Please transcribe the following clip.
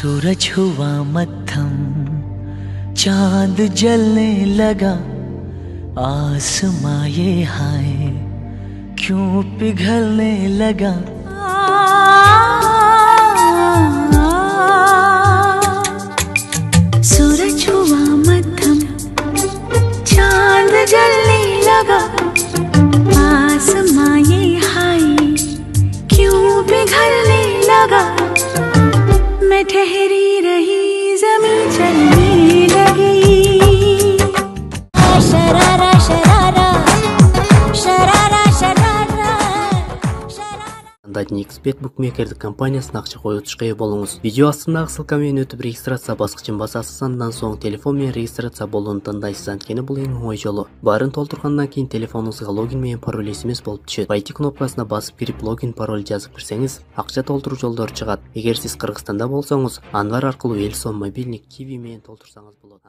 सूरज हुआ मद्धम, चांद जलने लगा, आसमां ये हाय क्यों पिघलने लगा। सूरज हुआ मद्धम, चांद जलने लगा, आसमां ये हाय क्यों पिघलने लगा। मैं ठहरी रही, ज़मीं चलने लगी। Sharara sharara sharara sharara sharara. Xbet букмекерлік компаниясына ақша қоюшқа ие болыңыз. Видео астындағы ссылкамен өтіп регистрация басқышын басасыз, андан соң телефонмен регистрация болуын таңдайсыз. Анткени бұл ең оңай жолы. Барын толтырғаннан кейін телефоныңызға логин менен пароль SMS болып түшөт. Войти кнопкасына басып кирип логин пароль жазып кирсеңиз, ақша толтыруу жолдору чыгат. Эгер сиз Кыргызстанда болсоңуз, Анвар аркылуу Элсон мобильник Kiwi менен толтурсаңыз болот.